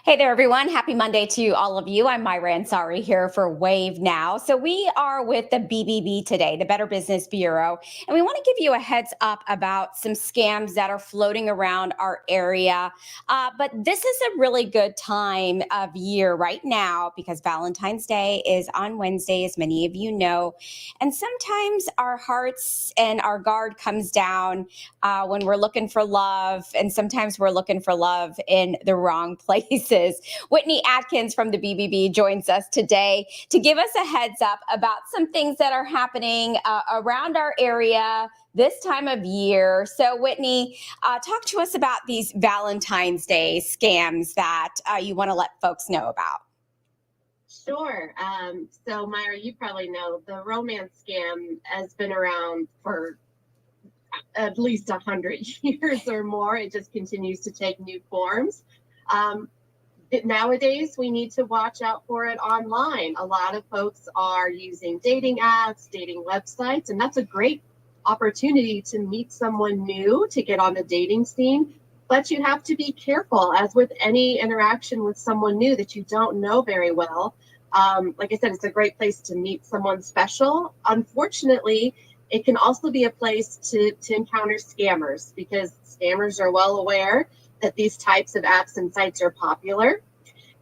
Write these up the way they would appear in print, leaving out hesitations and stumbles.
Hey there, everyone. Happy Monday to all of you. I'm Myra Ansari here for Wave Now. So, we are with the BBB today, the Better Business Bureau, and we want to give you a heads up about some scams that are floating around our area. But this is a really good time of year right now because Valentine's Day is on Wednesday, as many of you know. And sometimes our hearts and our guard comes down when we're looking for love, and sometimes we're looking for love in the wrong places. Whitney Atkins from the BBB joins us today to give us a heads up about some things that are happening around our area this time of year. So, Whitney, talk to us about these Valentine's Day scams that you want to let folks know about. Sure. So, Myra, you probably know the romance scam has been around for at least 100 years or more. It just continues to take new forms. Nowadays, we need to watch out for it online. A lot of folks are using dating apps, dating websites, and that's a great opportunity to meet someone new, to get on the dating scene. But you have to be careful, as with any interaction with someone new that you don't know very well. Like I said, it's a great place to meet someone special. Unfortunately, it can also be a place to encounter scammers, because scammers are well aware that these types of apps and sites are popular,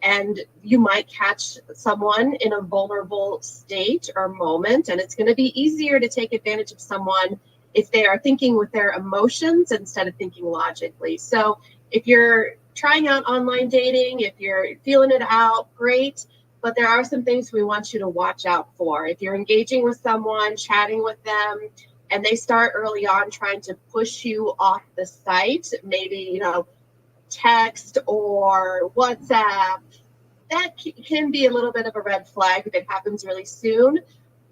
and you might catch someone in a vulnerable state or moment, and it's going to be easier to take advantage of someone if they are thinking with their emotions instead of thinking logically. So if you're trying out online dating, if you're feeling it out, great, but there are some things we want you to watch out for. If you're engaging with someone, chatting with them, and they start early on trying to push you off the site, maybe, text or WhatsApp, that can be a little bit of a red flag if it happens really soon.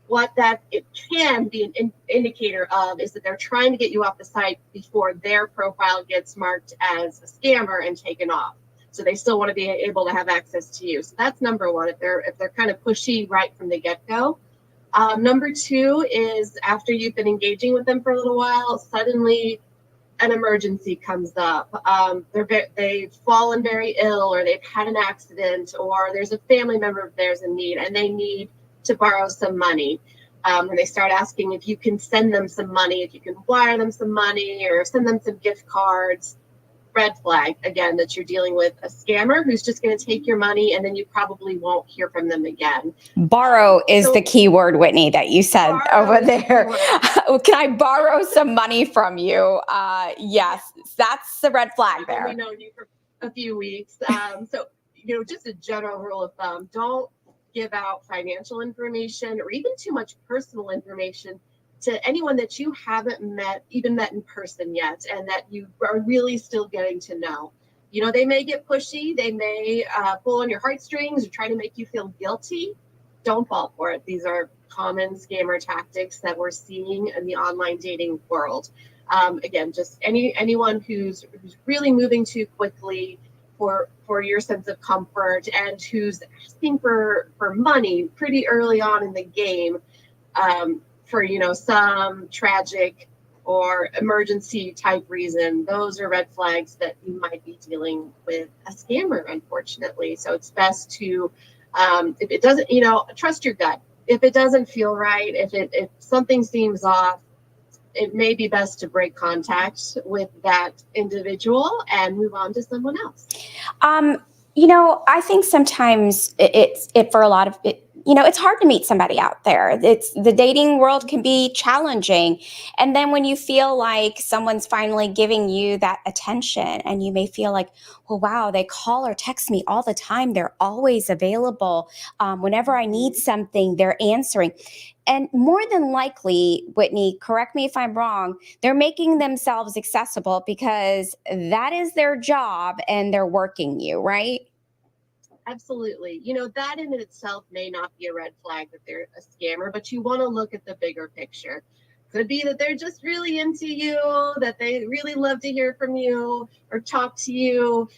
What that it can be an indicator of is that they're trying to get you off the site before their profile gets marked as a scammer and taken off. So they still want to be able to have access to you. So that's number one, if they're kind of pushy right from the get-go. Number two is, after you've been engaging with them for a little while, suddenly an emergency comes up. They've fallen very ill, or they've had an accident, or there's a family member of theirs in need and they need to borrow some money. And they start asking if you can send them some money, if you can wire them some money or send them some gift cards. Red flag, again, that you're dealing with a scammer who's just going to take your money, and then you probably won't hear from them again. Borrow is the key word, Whitney, that you said over there. Can I borrow some money from you? Yes, that's the red flag there. I've only known you for a few weeks. So, just a general rule of thumb, don't give out financial information or even too much personal information to anyone that you haven't met in person yet, and that you are really still getting to know. They may get pushy, they may pull on your heartstrings or try to make you feel guilty. Don't fall for it. These are common scammer tactics that we're seeing in the online dating world. Again, just anyone who's really moving too quickly for your sense of comfort, and who's asking for money pretty early on in the game, for some tragic or emergency type reason. Those are red flags that you might be dealing with a scammer, unfortunately. So it's best to, if it doesn't, trust your gut. If it doesn't feel right, if something seems off, it may be best to break contact with that individual and move on to someone else. I think sometimes it for a lot of it, it's hard to meet somebody out there. The dating world can be challenging. And then when you feel like someone's finally giving you that attention, and you may feel like, well, wow, they call or text me all the time. They're always available. Whenever I need something, they're answering. And more than likely, Whitney, correct me if I'm wrong, they're making themselves accessible because that is their job and they're working you, right? Absolutely. That in itself may not be a red flag that they're a scammer, but you want to look at the bigger picture. Could be that they're just really into you, that they really love to hear from you or talk to you.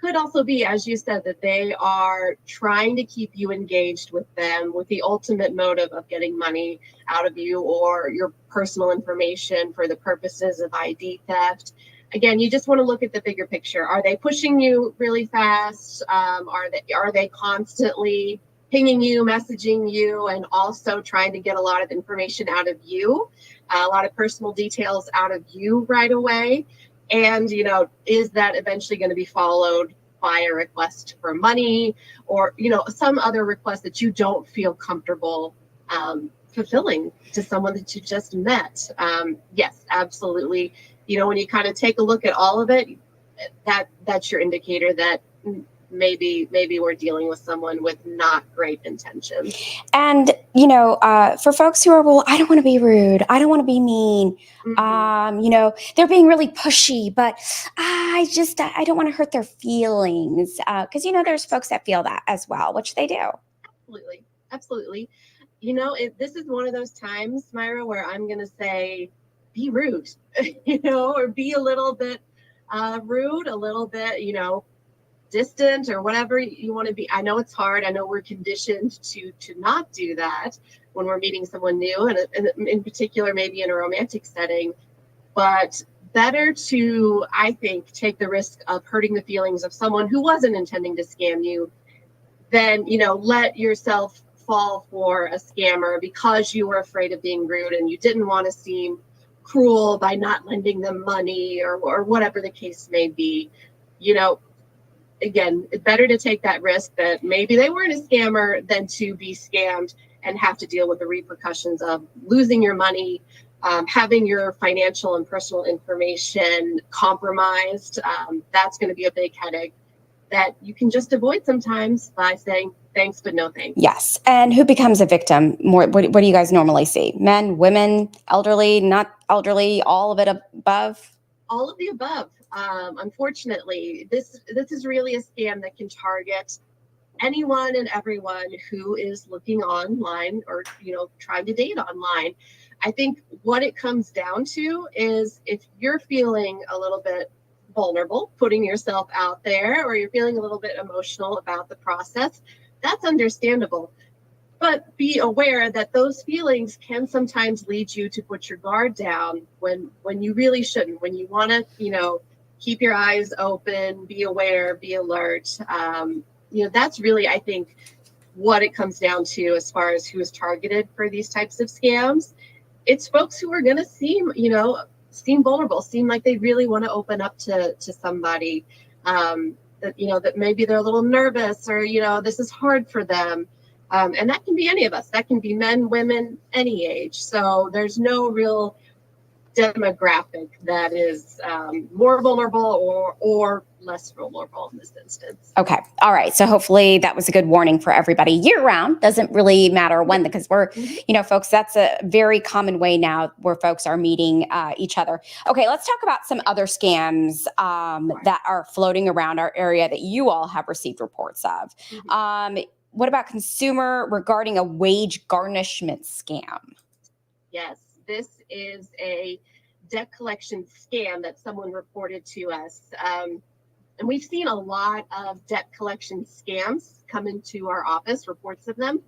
Could also be, as you said, that they are trying to keep you engaged with them with the ultimate motive of getting money out of you or your personal information for the purposes of ID theft. again, you just want to look at the bigger picture. Are they pushing you really fast? Are they constantly pinging you, messaging you, and also trying to get a lot of information out of you, a lot of personal details out of you right away? And, is that eventually going to be followed by a request for money or, some other request that you don't feel comfortable fulfilling to someone that you just met? Yes, absolutely. When you kind of take a look at all of it, that's your indicator that maybe we're dealing with someone with not great intentions. And, for folks who are, well, I don't want to be rude. I don't want to be mean. They're being really pushy, but I don't want to hurt their feelings. Because, there's folks that feel that as well, which they do. Absolutely. Absolutely. This is one of those times, Myra, where I'm going to say, be rude, or be a little bit rude, a little bit, distant or whatever you want to be. I know it's hard. I know we're conditioned to not do that when we're meeting someone new, and in particular, maybe in a romantic setting, but better to, I think, take the risk of hurting the feelings of someone who wasn't intending to scam you than, let yourself fall for a scammer because you were afraid of being rude and you didn't want to seem cruel by not lending them money or whatever the case may be. Again, it's better to take that risk that maybe they weren't a scammer than to be scammed and have to deal with the repercussions of losing your money, having your financial and personal information compromised. That's going to be a big headache that you can just avoid sometimes by saying thanks, but no thanks. Yes. And who becomes a victim more? What do you guys normally see? Men, women, elderly, not elderly, all of it above? All of the above. Unfortunately, this is really a scam that can target anyone and everyone who is looking online or, trying to date online. I think what it comes down to is if you're feeling a little bit vulnerable, putting yourself out there, or you're feeling a little bit emotional about the process, that's understandable. But be aware that those feelings can sometimes lead you to put your guard down when you really shouldn't, when you want to, keep your eyes open, be aware, be alert. That's really, I think, what it comes down to as far as who is targeted for these types of scams. It's folks who are going to seem vulnerable, seem like they really want to open up to somebody, that maybe they're a little nervous or, this is hard for them. And that can be any of us. That can be men, women, any age. So there's no real demographic that is more vulnerable or less vulnerable in this instance. Okay. All right. So hopefully that was a good warning for everybody year round. Doesn't really matter when, because we're, folks, that's a very common way now where folks are meeting each other. Okay. Let's talk about some other scams that are floating around our area that you all have received reports of. What about consumer regarding a wage garnishment scam? Yes, this is a debt collection scam that someone reported to us. And we've seen a lot of debt collection scams come into our office, reports of them.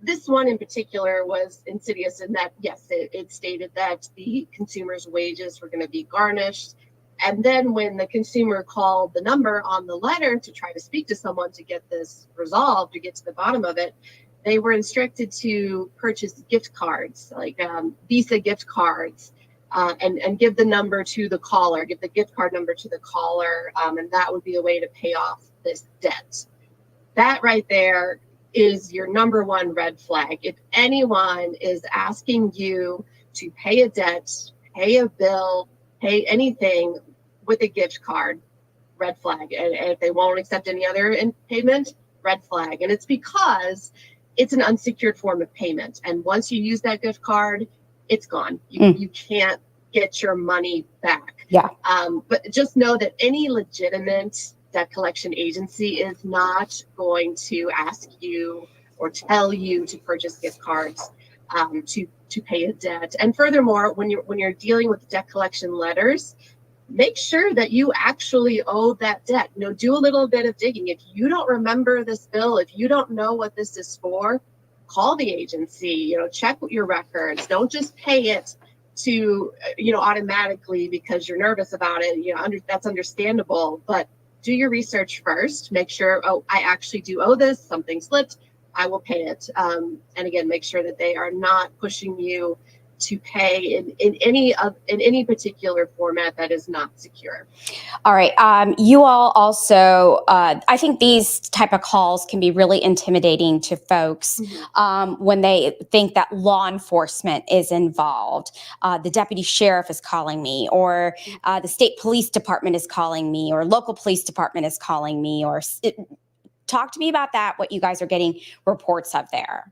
This one in particular was insidious in that, yes, it stated that the consumer's wages were going to be garnished. And then when the consumer called the number on the letter to try to speak to someone to get this resolved, to get to the bottom of it, they were instructed to purchase gift cards, like Visa gift cards, and give the number to the caller, give the gift card number to the caller, and that would be a way to pay off this debt. That right there is your number one red flag. If anyone is asking you to pay a debt, pay a bill, pay anything with a gift card, red flag. And if they won't accept any other payment, red flag. And it's because it's an unsecured form of payment. And once you use that gift card, it's gone. You can't get your money back. Yeah. But just know that any legitimate debt collection agency is not going to ask you or tell you to purchase gift cards to pay a debt. And furthermore, when you're dealing with debt collection letters, make sure that you actually owe that debt. Do a little bit of digging. If you don't remember this bill, if you don't know what this is for, call the agency, check your records. Don't just pay it automatically because you're nervous about it. That's understandable, but do your research first. Make sure, oh, I actually do owe this, something slipped, I will pay it. And again, make sure that they are not pushing you to pay in any particular format that is not secure. All right. You all also, I think these type of calls can be really intimidating to folks when they think that law enforcement is involved. The deputy sheriff is calling me, or the state police department is calling me, or local police department is calling me, or talk to me about that, what you guys are getting reports of there.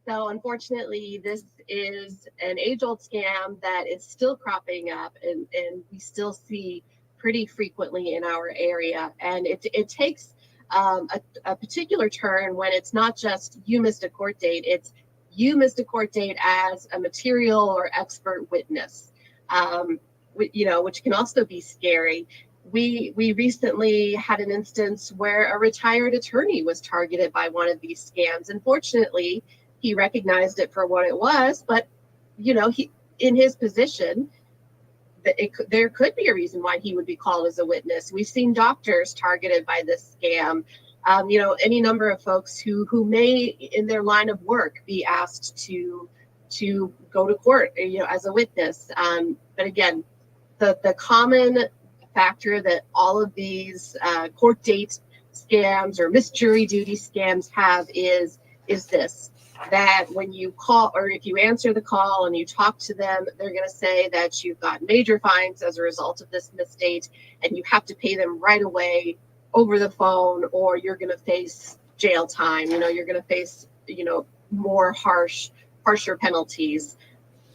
So unfortunately, this is an age-old scam that is still cropping up, and we still see pretty frequently in our area. And it takes a particular turn when it's not just you missed a court date, it's you missed a court date as a material or expert witness, which can also be scary. We recently had an instance where a retired attorney was targeted by one of these scams. Unfortunately, he recognized it for what it was, but he, in his position, there could be a reason why he would be called as a witness. We've seen doctors targeted by this scam. Any number of folks who may, in their line of work, be asked to go to court, as a witness. But again, the common factor that all of these court date scams or missed jury duty scams have is this. That when you call, or if you answer the call and you talk to them, they're going to say that you've got major fines as a result of this mistake, and you have to pay them right away over the phone, or you're going to face jail time. You're going to face, more harsher penalties.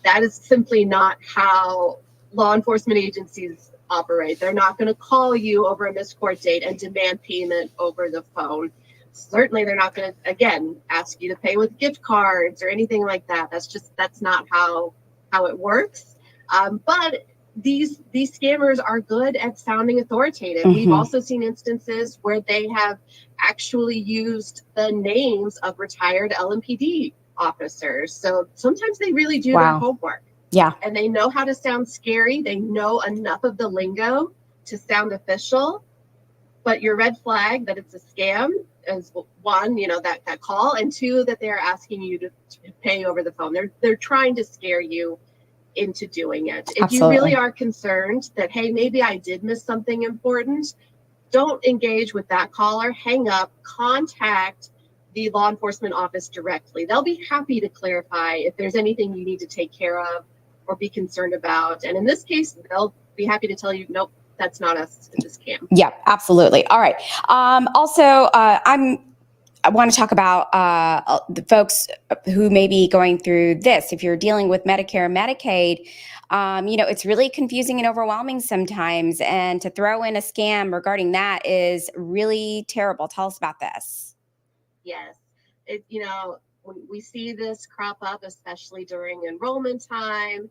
That is simply not how law enforcement agencies operate. They're not going to call you over a missed court date and demand payment over the phone. Certainly, they're not going to, again, ask you to pay with gift cards or anything like that. That's not how it works. But these scammers are good at sounding authoritative. We've also seen instances where they have actually used the names of retired LMPD officers. So sometimes they really do their homework. Yeah. And they know how to sound scary. They know enough of the lingo to sound official. But your red flag that it's a scam is one, that call, and two, that they're asking you to pay over the phone. They're trying to scare you into doing it. If you really are concerned that, hey, maybe I did miss something important, don't engage with that caller. Hang up, contact the law enforcement office directly. They'll be happy to clarify if there's anything you need to take care of or be concerned about. And in this case, they'll be happy to tell you, nope, that's not us, it's a scam. Yeah, absolutely. All right. Also, I want to talk about the folks who may be going through this. If you're dealing with Medicare and Medicaid, it's really confusing and overwhelming sometimes. And to throw in a scam regarding that is really terrible. Tell us about this. Yes. When we see this crop up, especially during enrollment time,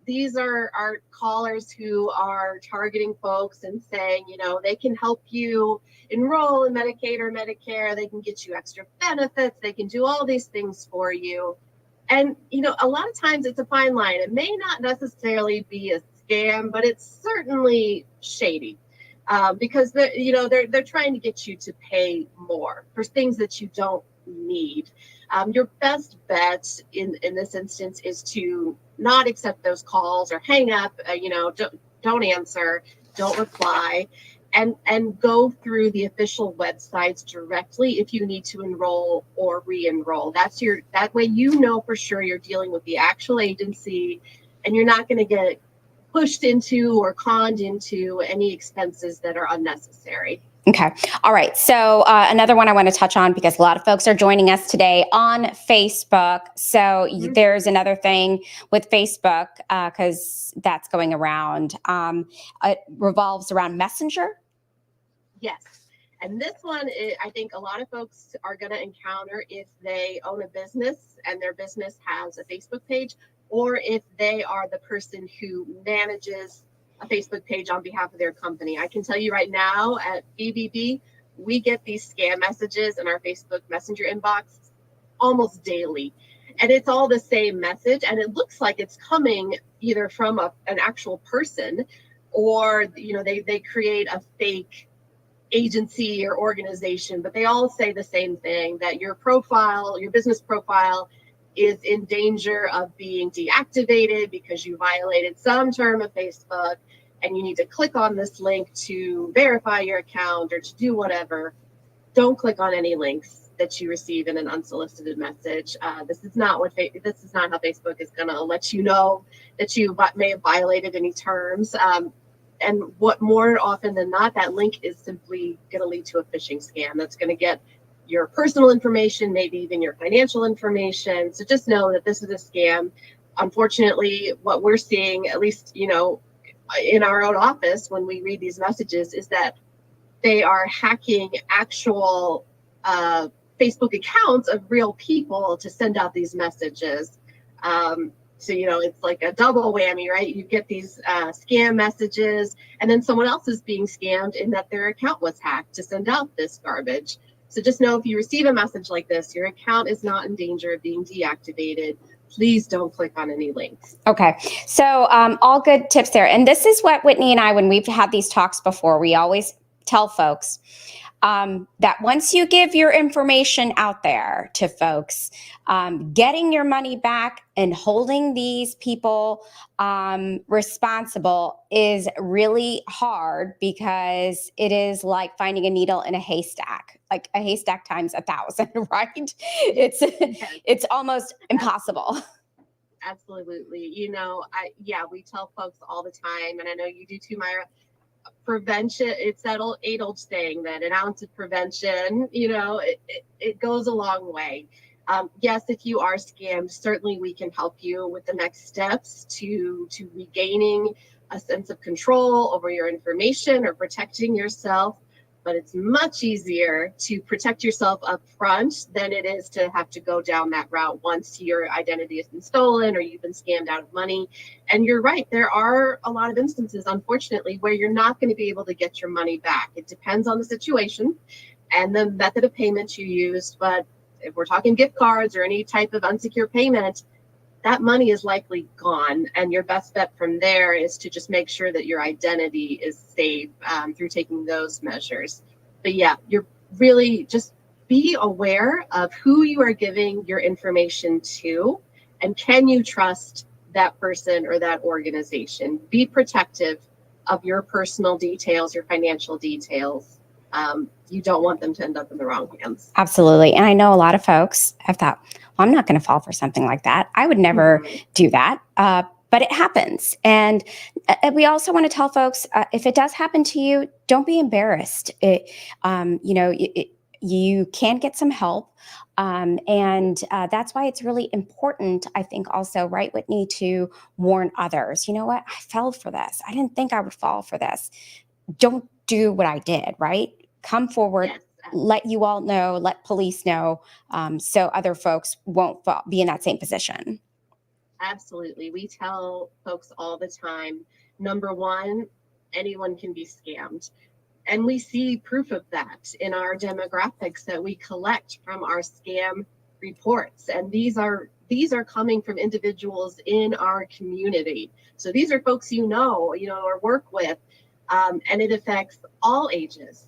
these are callers who are targeting folks and saying, they can help you enroll in Medicaid or Medicare. They can get you extra benefits. They can do all these things for you. And, a lot of times it's a fine line. It may not necessarily be a scam, but it's certainly shady. Because they're trying to get you to pay more for things that you don't need. Your best bet in this instance is to not accept those calls or hang up. Don't answer, don't reply, and go through the official websites directly if you need to enroll or re-enroll. That way for sure you're dealing with the actual agency, and you're not going to get pushed into or conned into any expenses that are unnecessary. Okay. All right. So another one I want to touch on, because a lot of folks are joining us today on Facebook. So there's another thing with Facebook, because that's going around. It revolves around Messenger. Yes. And this one, I think a lot of folks are going to encounter if they own a business and their business has a Facebook page, or if they are the person who manages a Facebook page on behalf of their company. I can tell you right now at BBB, we get these scam messages in our Facebook Messenger inbox almost daily. And it's all the same message, and it looks like it's coming either from an actual person, or they create a fake agency or organization, but they all say the same thing, that your business profile is in danger of being deactivated because you violated some term of Facebook, and you need to click on this link to verify your account or to do whatever. Don't click on any links that you receive in an unsolicited message. This is not how Facebook is going to let you know that you may have violated any terms. And what more often than not, that link is simply going to lead to a phishing scam that's going to get your personal information, maybe even your financial information. So just know that this is a scam. Unfortunately, what we're seeing, at least, in our own office when we read these messages, is that they are hacking actual Facebook accounts of real people to send out these messages. So, it's like a double whammy, right? You get these scam messages, and then someone else is being scammed in that their account was hacked to send out this garbage. So just know, if you receive a message like this, your account is not in danger of being deactivated. Please don't click on any links. Okay. So all good tips there. And this is what Whitney and I, when we've had these talks before, we always tell folks that once you give your information out there to folks, getting your money back and holding these people responsible is really hard, because it is like finding a needle in a haystack, like a haystack times 1,000, right? It's almost impossible. Absolutely. We tell folks all the time, and I know you do too, Myra. Prevention, it's that age-old saying that an ounce of prevention, it goes a long way. Yes, if you are scammed, certainly we can help you with the next steps to regaining a sense of control over your information or protecting yourself. But it's much easier to protect yourself up front than it is to have to go down that route once your identity has been stolen or you've been scammed out of money. And you're right, there are a lot of instances, unfortunately, where you're not going to be able to get your money back. It depends on the situation and the method of payment you used. But if we're talking gift cards or any type of unsecured payment, that money is likely gone. And your best bet from there is to just make sure that your identity is safe through taking those measures. But yeah, you're really just be aware of who you are giving your information to, and can you trust that person or that organization. Be protective of your personal details, your financial details. You don't want them to end up in the wrong hands. Absolutely. And I know a lot of folks have thought, well, I'm not going to fall for something like that. I would never do that. But it happens. And we also want to tell folks, if it does happen to you, don't be embarrassed. You can get some help. And that's why it's really important, I think, also, right, Whitney, to warn others. You know what? I fell for this. I didn't think I would fall for this. Don't do what I did, right? Come forward, yes. Let you all know, let police know, so other folks won't be in that same position. Absolutely. We tell folks all the time, number one, anyone can be scammed. And we see proof of that in our demographics that we collect from our scam reports. And these are coming from individuals in our community. So these are folks or work with, and it affects all ages,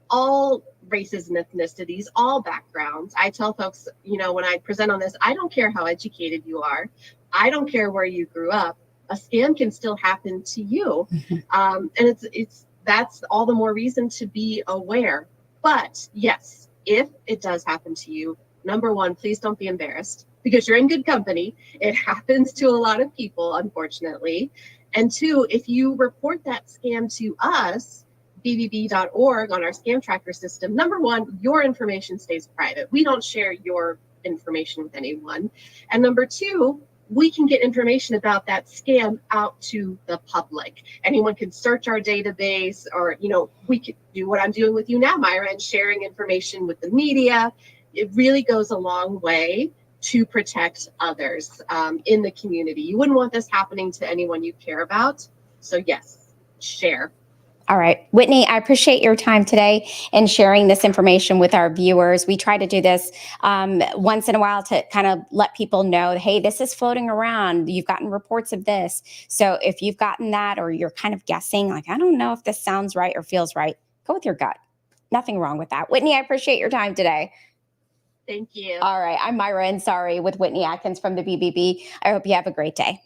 all races and ethnicities, all backgrounds. I tell folks, when I present on this, I don't care how educated you are. I don't care where you grew up. A scam can still happen to you. And that's all the more reason to be aware. But yes, if it does happen to you, number one, please don't be embarrassed, because you're in good company. It happens to a lot of people, unfortunately. And two, if you report that scam to us, bbb.org, on our scam tracker system, number one, your information stays private. We don't share your information with anyone. And number two, we can get information about that scam out to the public. Anyone can search our database, or, we could do what I'm doing with you now, Myra, and sharing information with the media. It really goes a long way to protect others in the community. You wouldn't want this happening to anyone you care about. So yes, share. All right. Whitney, I appreciate your time today and sharing this information with our viewers. We try to do this once in a while to kind of let people know, hey, this is floating around. You've gotten reports of this. So if you've gotten that or you're kind of guessing, like, I don't know if this sounds right or feels right, go with your gut. Nothing wrong with that. Whitney, I appreciate your time today. Thank you. All right. I'm Myra Ansari with Whitney Atkins from the BBB. I hope you have a great day.